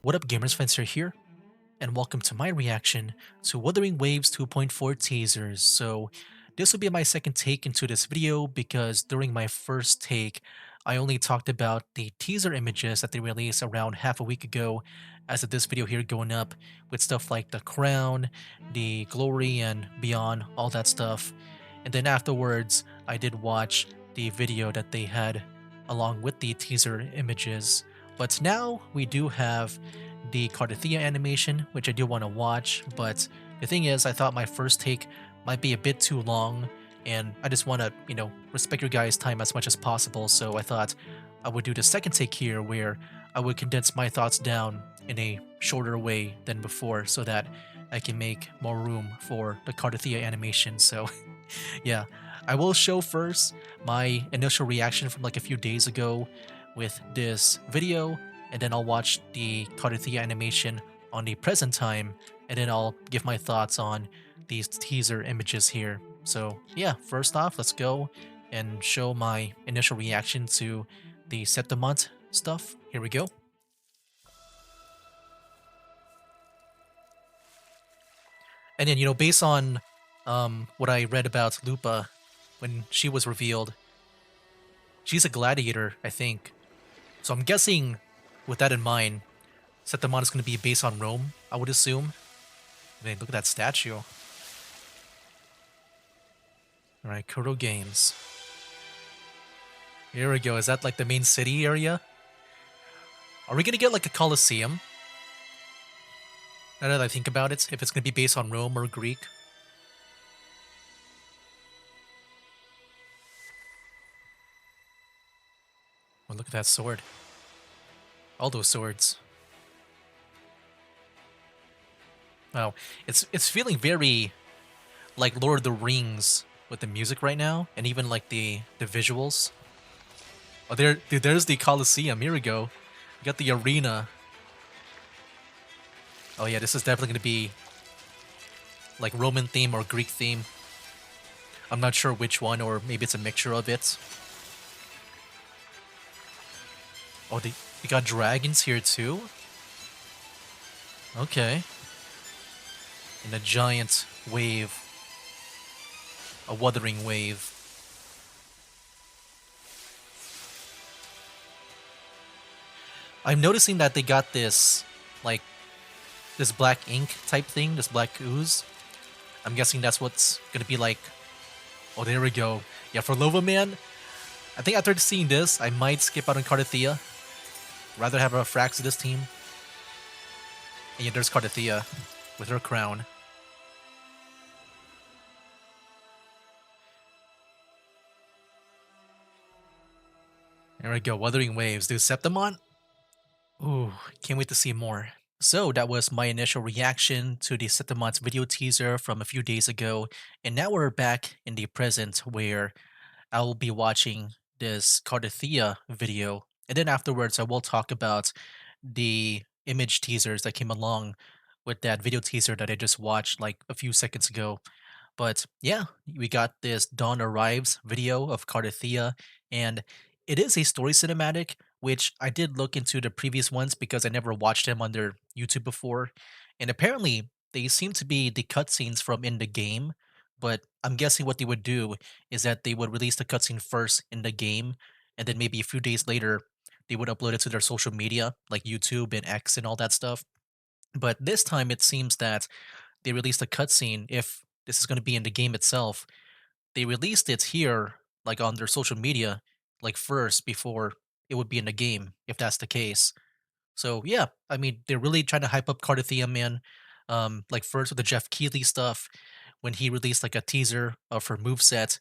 What up, gamers? Fencer here, and welcome to my reaction to Wuthering Waves 2.4 teasers. So, this will be my second take into this video because during my first take, I only talked about the teaser images that they released around half a week ago, as of this video here going up with stuff like the crown, the glory, and beyond, all that stuff. And then afterwards, I did watch the video that they had along with the teaser images. But now we do have the Cardathia animation, which I do want to watch, but the thing is, I thought my first take might be a bit too long, and I just want to, respect your guys' time as much as possible, so I thought I would do the second take here where I would condense my thoughts down in a shorter way than before so that I can make more room for the Cardathia animation. So yeah, I will show first my initial reaction from like a few days ago with this video, and then I'll watch the Cardathia animation on the present time, and then I'll give my thoughts on these teaser images here. So yeah, first off, let's go and show my initial reaction to the Septimont stuff. Here we go. And then, based on what I read about Lupa when she was revealed, she's a gladiator, I think. So I'm guessing, with that in mind, Septimont is going to be based on Rome, I would assume. Man, look at that statue. Alright, Kuro Games. Here we go. Is that like the main city area? Are we going to get like a Colosseum? Now that I think about it, if it's going to be based on Rome or Greek. Oh, look at that sword. All those swords. Wow, it's feeling very like Lord of the Rings with the music right now, and even like the visuals. Oh, there's the Colosseum. Here we go. We got the arena. Oh yeah, this is definitely gonna be like Roman theme or Greek theme. I'm not sure which one, or maybe it's a mixture of it. Oh, they got dragons here too? Okay. And a giant wave. A wuthering wave. I'm noticing that they got this, like, this black ink type thing, this black ooze. I'm guessing that's what's gonna be like. Oh, there we go. Yeah, for Lova Man, I think after seeing this, I might skip out on Cardathia. Rather have a Frax to this team. And yeah, there's Cardathia with her crown. There we go, Wuthering Waves. Dude, Septimont? Ooh, can't wait to see more. So that was my initial reaction to the Septimont's video teaser from a few days ago, and now we're back in the present where I will be watching this Cardathia video, and then afterwards I will talk about the image teasers that came along with that video teaser that I just watched like a few seconds ago. But yeah, we got this Dawn Arrives video of Cardathia, and it is a story cinematic, which I did look into the previous ones because I never watched them on their YouTube before. And apparently, they seem to be the cutscenes from in the game, but I'm guessing what they would do is that they would release the cutscene first in the game, and then maybe a few days later, they would upload it to their social media, like YouTube and X and all that stuff. But this time, it seems that they released a cutscene. If this is going to be in the game itself, they released it here, like on their social media, like first before it would be in the game, if that's the case. So yeah, I mean, they're really trying to hype up Cardathia, man. Like first with the Jeff Keighley stuff, when he released like a teaser of her moveset,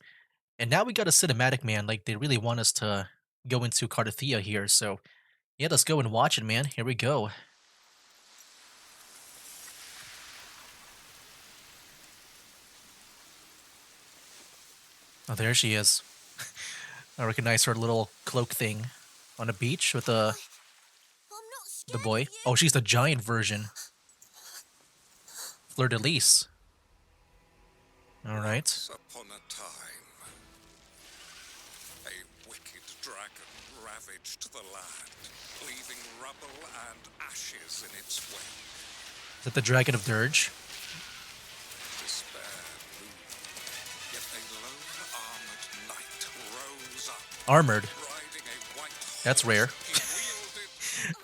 and now we got a cinematic, man. Like they really want us to go into Cardathia here. So yeah, let's go and watch it, man. Here we go. Oh, there she is. I recognize her little cloak thing on the beach with I'm not the scared boy. of you. Oh, she's the giant version. Fleur de Lis. All right. Once upon a time, a wicked dragon ravaged the land, leaving rubble and ashes in its wake. Is that the Dragon of Dirge? Despair loomed, yet a lone armored knight rose up, Armored. riding a white That's horse. rare. He wielded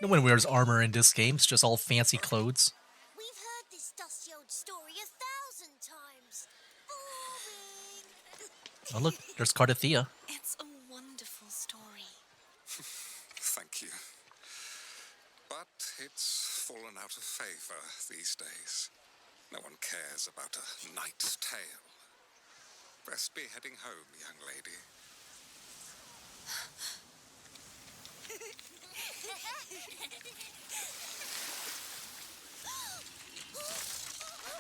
No one wears armor in this game. It's just all fancy clothes. We've heard this dusty old story 1,000 times. Boring. Oh look, there's Cardathea. It's a wonderful story. Thank you. But it's fallen out of favor these days. No one cares about a knight's tale. Best be heading home, young lady.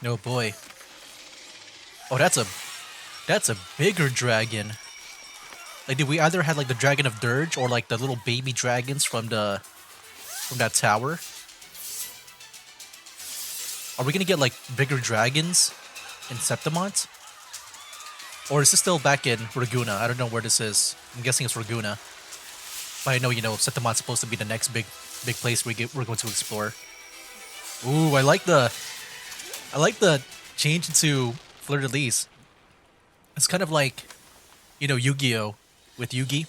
No boy. Oh, that's a bigger dragon. Like, did we either have like the Dragon of Dirge or like the little baby dragons from that tower? Are we gonna get like bigger dragons in Septimont? Or is this still back in Raguna? I don't know where this is. I'm guessing it's Raguna. But I know, Septimont's supposed to be the next big place we're going to explore. Ooh, I like the change into Fleur-de-Lis. It's kind of like, Yu-Gi-Oh! With Yugi.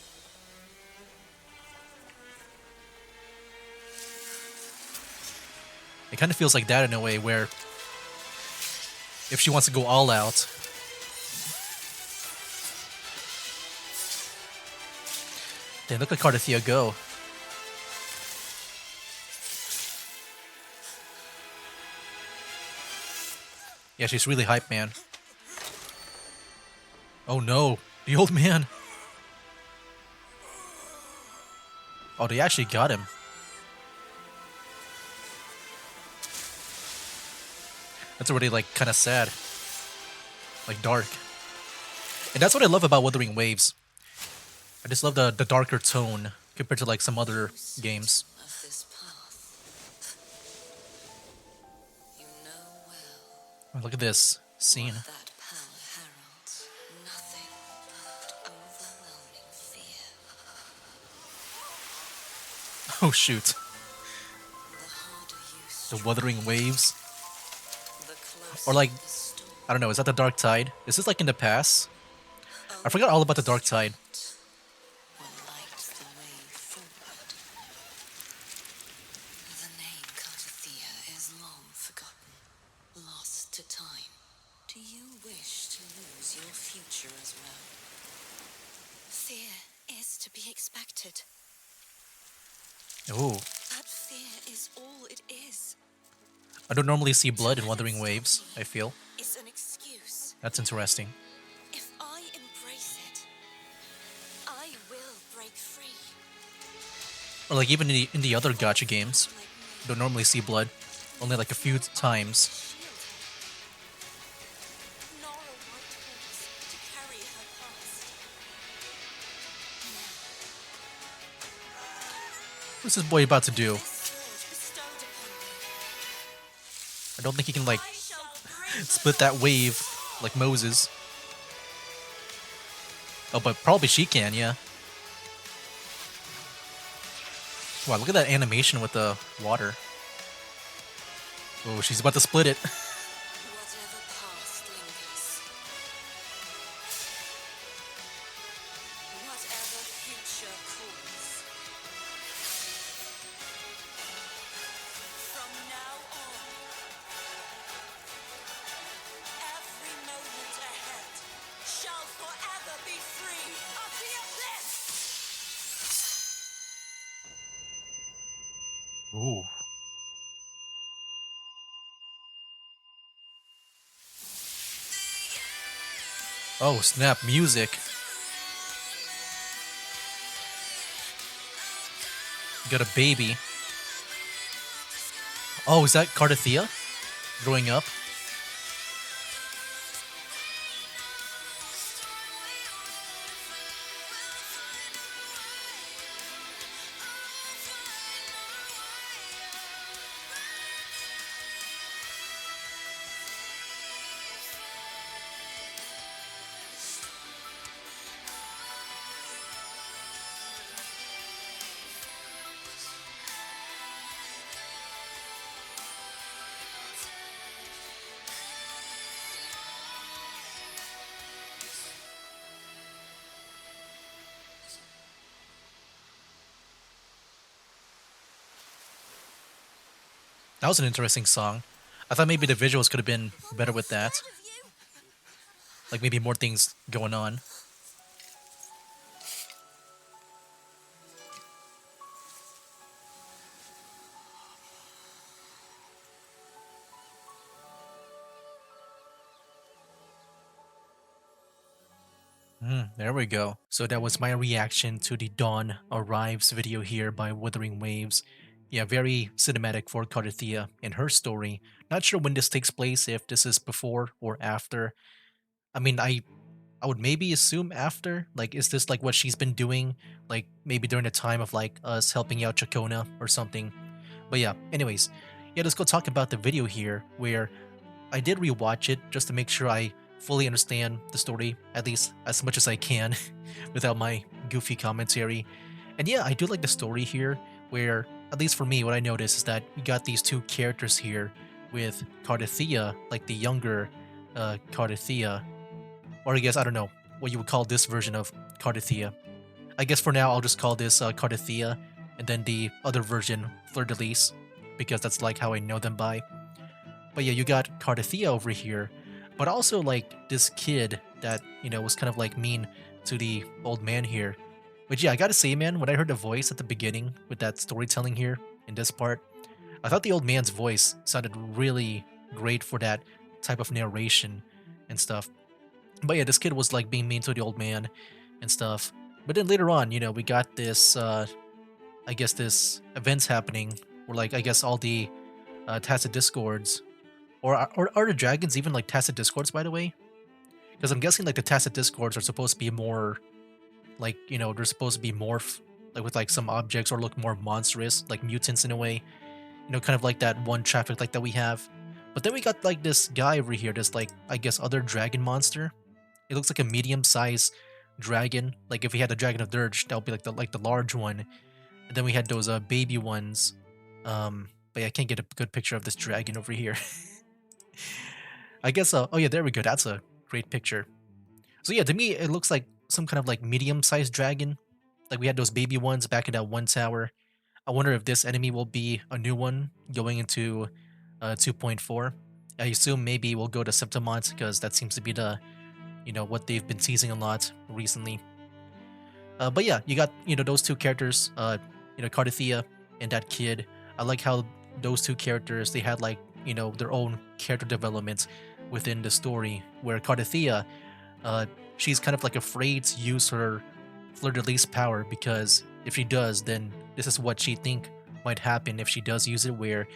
It kind of feels like that in a way, where if she wants to go all out. Damn, look at Cardathea go. Yeah, she's really hype, man. Oh no, the old man. Oh, they actually got him. That's already like kind of sad. Like dark. And that's what I love about Wuthering Waves. I just love the darker tone compared to like some other games. Of this path. You know well Oh, look at this scene. what that power heralds. Nothing but overwhelming fear. Oh shoot. The harder you The strive, Wuthering Waves. the closer Or like, the storm. I don't know, is that the Dark Tide? Is this like in the past? I forgot all about the Dark Tide. Will light the way forward. The name Cardathea is long forgotten, lost to time. Do you wish to lose your future as well? Fear is to be expected, Ooh. but fear is all it is. I don't normally see blood in Wuthering Waves, I feel. It's an excuse. That's interesting. If I embrace it, I will break free. Or like even in the other gacha games, Like me, you don't normally see blood. Only like a few times. nor a white horse to carry her past. What's this boy about to do? This sword bestowed upon me, I don't think he can like I shall break split that wave like Moses. Oh, but probably she can, yeah. Wow, look at that animation with the water. Oh, she's about to split it. whatever past lingers. Whatever future calls. From now on, every moment ahead shall forever be free of the abyss! Ooh. Oh, snap, music. Got a baby. Oh, is that Cardathea? Growing up? That was an interesting song. I thought maybe the visuals could have been I'm better not with that. scared of you. Like maybe more things going on. There we go. So that was my reaction to the Dawn Arrives video here by Wuthering Waves. Yeah, very cinematic for Cardathia and her story. Not sure when this takes place, if this is before or after. I mean, I would maybe assume after. Like, is this like what she's been doing? Like maybe during the time of like us helping out Chacona or something. But yeah, anyways, yeah, let's go talk about the video here where I did rewatch it just to make sure I fully understand the story, at least as much as I can, without my goofy commentary. And yeah, I do like the story here, where, at least for me, what I noticed is that we got these two characters here with Cardathia, like the younger Cardathia, or I guess, I don't know what you would call this version of Cardathia. I guess for now, I'll just call this Cardathia, and then the other version, Fleur de Lis, because that's like how I know them by. But yeah, you got Cardathia over here, but also like this kid that, was kind of like mean to the old man here. Which yeah, I gotta say, man, when I heard the voice at the beginning with that storytelling here in this part, I thought the old man's voice sounded really great for that type of narration and stuff. But yeah, this kid was like being mean to the old man and stuff. But then later on, we got this, I guess this events happening where like, I guess all the tacit discords or are the dragons even like tacit discords, by the way? Because I'm guessing like the tacit discords are supposed to be more like, they're supposed to be morph like with like some objects or look more monstrous, like mutants in a way. Kind of like that one traffic light that we have. But then we got like this guy over here, this like I guess other dragon monster. It looks like a medium-sized dragon. Like if we had the dragon of Dirge, that would be like the large one. And then we had those baby ones. But yeah, I can't get a good picture of this dragon over here. I guess, oh yeah, there we go. That's a great picture. So yeah, to me, it looks like some kind of like medium-sized dragon. Like we had those baby ones back in that one tower. I wonder if this enemy will be a new one going into 2.4. I assume maybe we'll go to Septimont because that seems to be the, what they've been teasing a lot recently. But yeah, you got, those two characters, Cardathia and that kid. I like how those two characters, they had like, their own character development within the story, where Cardathia, she's kind of like afraid to use her Fleur de Lis power, because if she does, then this is what she think might happen if she does use it, where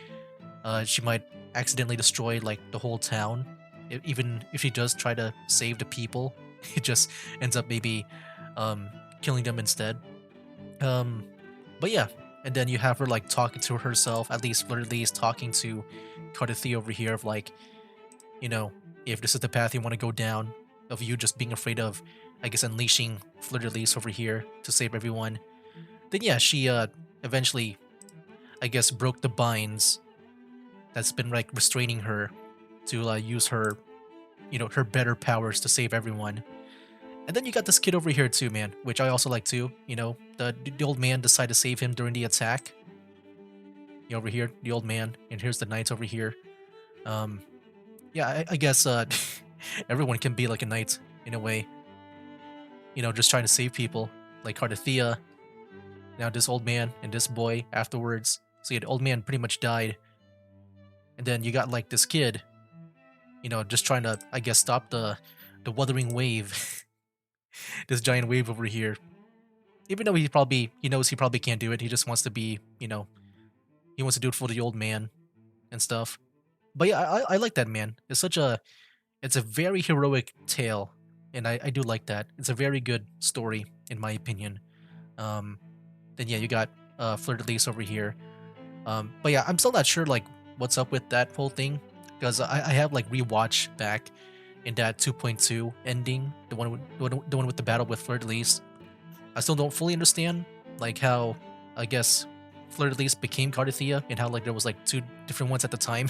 she might accidentally destroy like the whole town. Even if she does try to save the people, it just ends up maybe killing them instead. Um, but yeah, and then you have her like talking to herself, at least Fleur de Lis talking to Cardathia over here of like, you know, if this is the path you want to go down, of you just being afraid of, I guess, unleashing Fleur de Lis over here to save everyone. Then yeah, she eventually, I guess, broke the binds that's been like restraining her to use her, her better powers to save everyone. And then you got this kid over here too, man, which I also like too. The old man decided to save him during the attack. Over here, the old man, and here's the knights over here. Um, yeah, I guess everyone can be like a knight in a way. Just trying to save people, like Cardathia. Now this old man and this boy afterwards. So yeah, the old man pretty much died, and then you got like this kid, just trying to, I guess, stop the Wuthering wave, this giant wave over here. Even though he knows he probably can't do it, he just wants to be, he wants to do it for the old man and stuff. But yeah, I like that, man. It's a very heroic tale, and I do like that. It's a very good story, in my opinion. Um, then yeah, you got Fleur de Lis over here. But yeah, I'm still not sure like what's up with that whole thing, because I have like rewatched back in that 2.2 ending, the one with the battle with Fleur de Lis. I still don't fully understand like how, I guess, Fleur de Lis became Cardathia, and how like there was like two different ones at the time.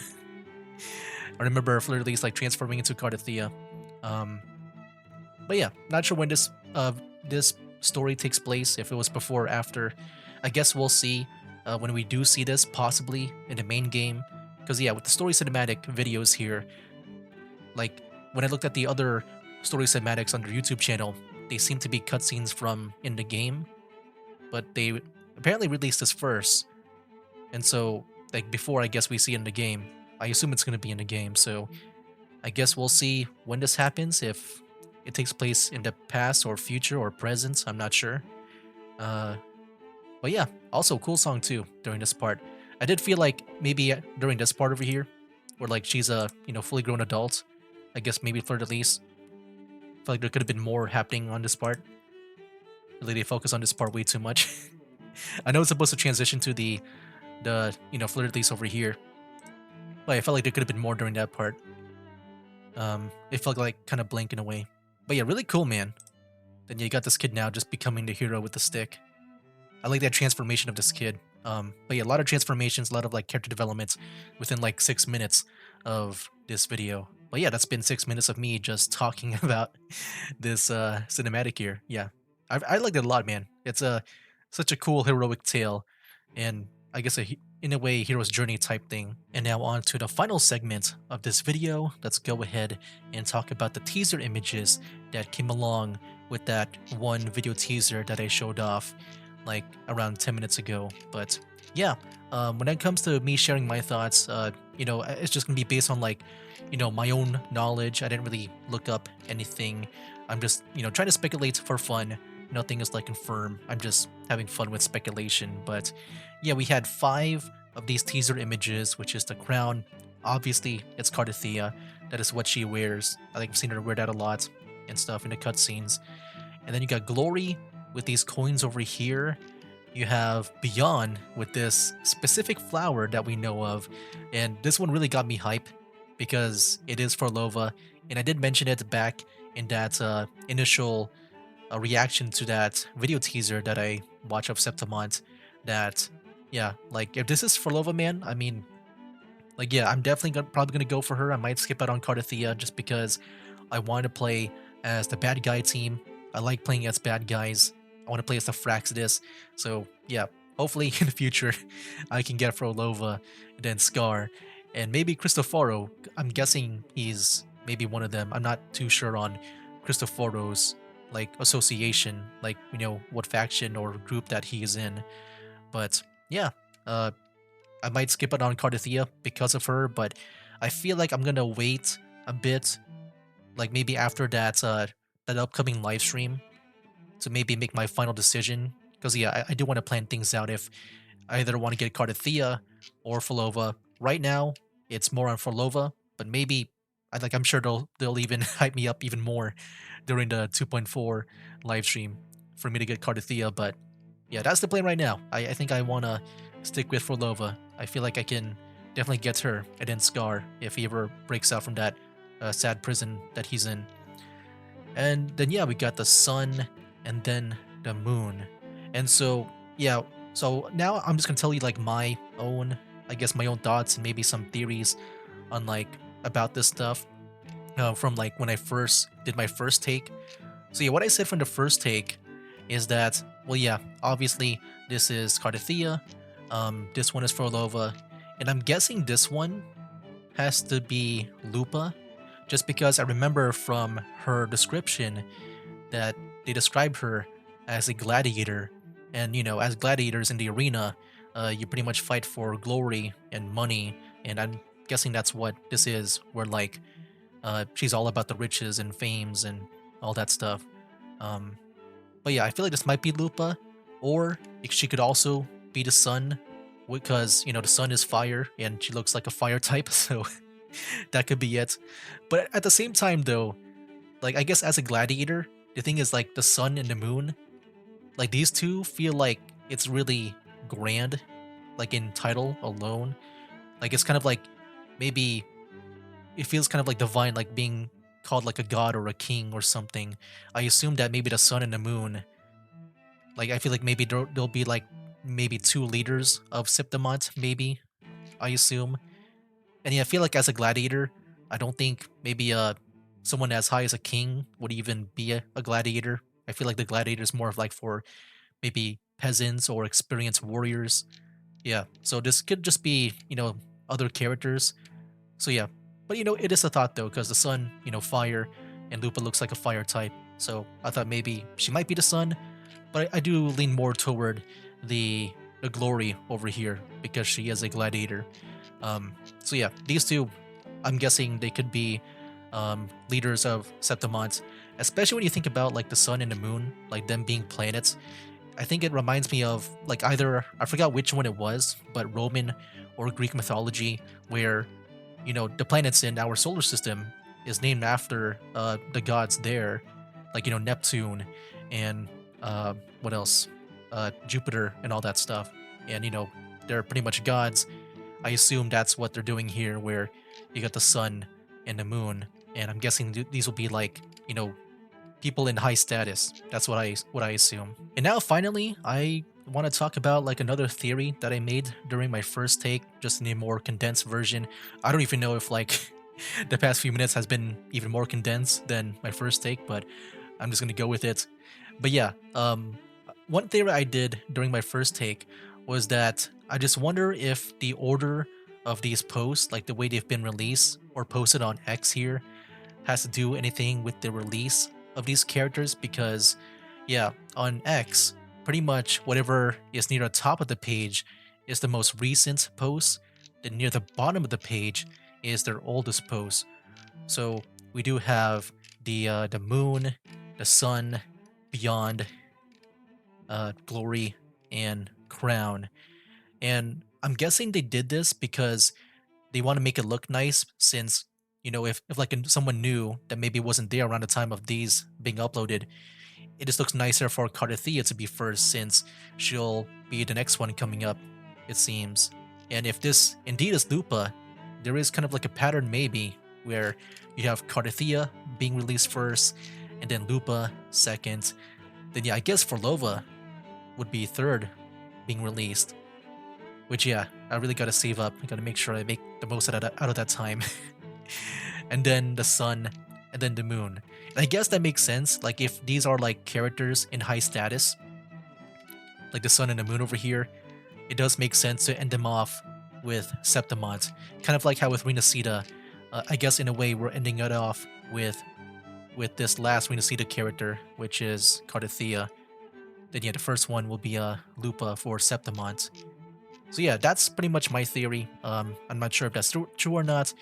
I remember Fleur de Lis like transforming into Cardathia. Um, but yeah, not sure when this story takes place, if it was before or after. I guess we'll see when we do see this, possibly in the main game. Because yeah, with the story cinematic videos here, like when I looked at the other story cinematics on their YouTube channel, they seem to be cutscenes from in the game, but they apparently released this first. And so, like before, I guess we see it in the game. I assume it's going to be in the game. So I guess we'll see when this happens. If it takes place in the past or future or present, I'm not sure. Uh, but yeah, also cool song too during this part. I did feel like maybe during this part over here, where like she's a fully grown adult. I guess maybe for the least. I feel like there could have been more happening on this part. Really, they focus on this part way too much. I know it's supposed to transition to the fleur de lis over here, but I felt like there could have been more during that part. It felt like kind of blank in a way. But yeah, really cool, man. Then you got this kid now just becoming the hero with the stick. I like that transformation of this kid. But yeah, a lot of transformations, a lot of like character developments within like 6 minutes of this video. But yeah, that's been 6 minutes of me just talking about this cinematic here. Yeah, I liked it a lot, man. It's a such a cool heroic tale, and I guess in a way hero's journey type thing. And now on to the final segment of this video. Let's go ahead and talk about the teaser images that came along with that one video teaser that I showed off like around 10 minutes ago. But yeah, when it comes to me sharing my thoughts, it's just gonna be based on like, my own knowledge. I didn't really look up anything. I'm just, trying to speculate for fun. Nothing is like confirmed. I'm just having fun with speculation. But yeah, we had 5 of these teaser images, which is the crown. Obviously, it's Cardathea. That is what she wears. I think I've seen her wear that a lot and stuff in the cutscenes. And then you got Glory with these coins over here. You have Beyond with this specific flower that we know of. And this one really got me hype because it is for Lova. And I did mention it back in that initial reaction to that video teaser that I watched of Septimont. That, yeah, like if this is for Lova, man, I mean, like, yeah, I'm definitely probably gonna go for her. I might skip out on Cardathea just because I want to play as the bad guy team. I like playing as bad guys. I want to play as the Fraxidus. So yeah, hopefully in the future I can get Frolova, then Scar, and maybe Cristoforo. I'm guessing he's maybe one of them. I'm not too sure on Cristoforo's like association, like what faction or group that he is in. But yeah, I might skip it on Cardathea because of her, but I feel like I'm gonna wait a bit, like maybe after that upcoming live stream to maybe make my final decision. Because yeah, I do want to plan things out if I either want to get Cardathea or Folova. Right now, it's more on Folova, but maybe I'm sure they'll even hype me up even more during the 2.4 live stream for me to get Cardathea. But yeah, that's the plan right now. I think I want to stick with Folova. I feel like I can definitely get her and then Scar if he ever breaks out from that sad prison that he's in. And then yeah, we got the sun and then the moon. And so yeah, so now I'm just gonna tell you like my own, I guess my own thoughts and maybe some theories on like about this stuff from like when I first did my first take. So yeah, what I said from the first take is that, well, yeah, obviously this is Cardathea, this one is Frolova, and I'm guessing this one has to be Lupa, just because I remember from her description that they described her as a gladiator, and as gladiators in the arena, you pretty much fight for glory and money, and I'm guessing that's what this is, where like she's all about the riches and fames and all that stuff. Um, but yeah, I feel like this might be Lupa, or she could also be the sun, because the sun is fire and she looks like a fire type, so that could be it. But at the same time, though, like I guess as a gladiator, the thing is like the sun and the moon, like these two feel like it's really grand, like in title alone. Like it's kind of like maybe it feels kind of like divine, like being called like a god or a king or something. I assume that maybe the sun and the moon, like I feel like maybe there'll be like maybe 2 leaders of Septimont, maybe, I assume. And yeah, I feel like as a gladiator, I don't think maybe someone as high as a king would even be a gladiator. I feel like the gladiator is more of like for maybe peasants or experienced warriors. Yeah, so this could just be, other characters. So yeah, but it is a thought though, because the sun, fire, and Lupa looks like a fire type. So I thought maybe she might be the sun, but I do lean more toward the the glory over here because she is a gladiator. So yeah, these two, I'm guessing they could be leaders of Septimont, especially when you think about like the sun and the moon, like them being planets. I think it reminds me of like either I forgot which one it was, but Roman or Greek mythology, where the planets in our solar system is named after the gods there, like Neptune and what else, Jupiter and all that stuff, and they're pretty much gods. I assume that's what they're doing here, where you got the sun and the moon, and I'm guessing these will be like people in high status. That's what I assume. And now finally, I want to talk about like another theory that I made during my first take, just in a more condensed version. I don't even know if like the past few minutes has been even more condensed than my first take, but I'm just gonna go with it. But yeah, one theory I did during my first take was that I just wonder if the order of these posts, like the way they've been released or posted on X here, has to do anything with the release of these characters. Because yeah, on X, pretty much whatever is near the top of the page is the most recent post, then near the bottom of the page is their oldest post. So we do have the moon, the sun, beyond, glory, and crown. And I'm guessing they did this because they want to make it look nice, since if like someone new that maybe wasn't there around the time of these being uploaded, it just looks nicer for Cardathea to be first, since she'll be the next one coming up, it seems. And if this indeed is Lupa, there is kind of like a pattern maybe where you have Cardathea being released first, and then Lupa second. Then yeah, I guess Forlova would be third being released. Which yeah, I really gotta save up. I gotta make sure I make the most out of that time. And then the sun, and then the moon. And I guess that makes sense. Like if these are like characters in high status, like the sun and the moon over here, it does make sense to end them off with Septimont. Kind of like how with Renacita, I guess in a way we're ending it off with this last Renacita character, which is Cardathea. Then yeah, the first one will be Lupa for Septimont. So yeah, that's pretty much my theory. I'm not sure if that's true or not.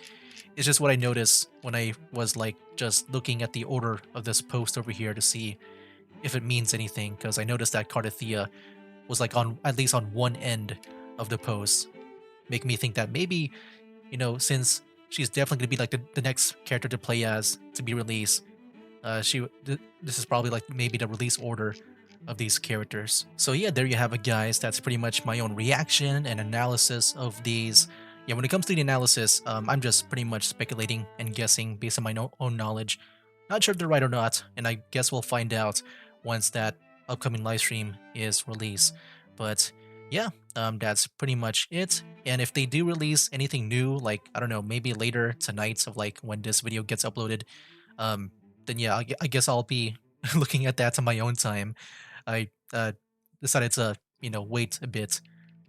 It's just what I noticed when I was like just looking at the order of this post over here to see if it means anything, because I noticed that Cardathea was like on at least on one end of the post, make me think that maybe since she's definitely gonna be like the next character to play as to be released, this is probably like maybe the release order of these characters. So yeah, there you have it, guys. That's pretty much my own reaction and analysis of these. Yeah, when it comes to the analysis, I'm just pretty much speculating and guessing based on my own knowledge. Not sure if they're right or not, and I guess we'll find out once that upcoming live stream is released. But yeah, that's pretty much it. And if they do release anything new, like I don't know, maybe later tonight of like when this video gets uploaded, um, then yeah, I guess I'll be looking at that on my own time. I decided to wait a bit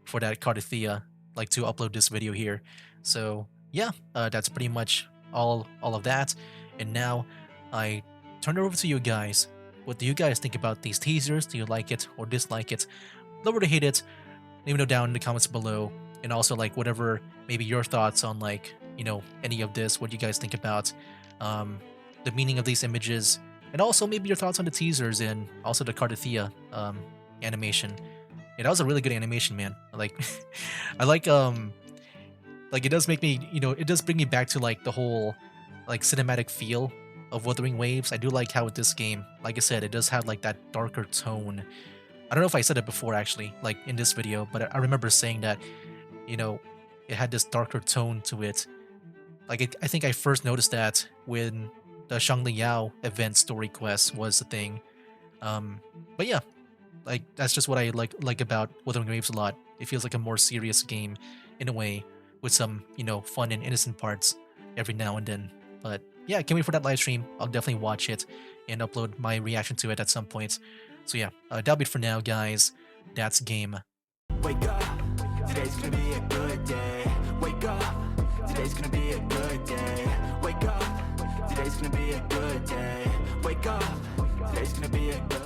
for that Cardathea like to upload this video here. So yeah, that's pretty much all of that. And now I turn it over to you guys. What do you guys think about these teasers? Do you like it or dislike it? Love to hate it. Let me know down in the comments below. And also like whatever maybe your thoughts on like any of this, what you guys think about the meaning of these images, and also maybe your thoughts on the teasers and also the Cardathea animation. Yeah, that was a really good animation, man. Like I like it does make me, it does bring me back to like the whole like cinematic feel of Wuthering Waves. I do like how with this game, like I said, it does have like that darker tone. I don't know if I said it before actually, like in this video, but I remember saying that, it had this darker tone to it. Like I think I first noticed that when the Shangli Yao event story quest was the thing. But yeah, like that's just what I like about Wuthering Waves a lot. It feels like a more serious game in a way, with some fun and innocent parts every now and then. But yeah, I can't wait for that live stream. I'll definitely watch it and upload my reaction to it at some point. So yeah, that'll be it for now, guys. That's game. Wake up, today's gonna be a good day. Wake Wake up, today's gonna be a good day. Wake up, today's gonna be a good day. Wake up, today's gonna be a good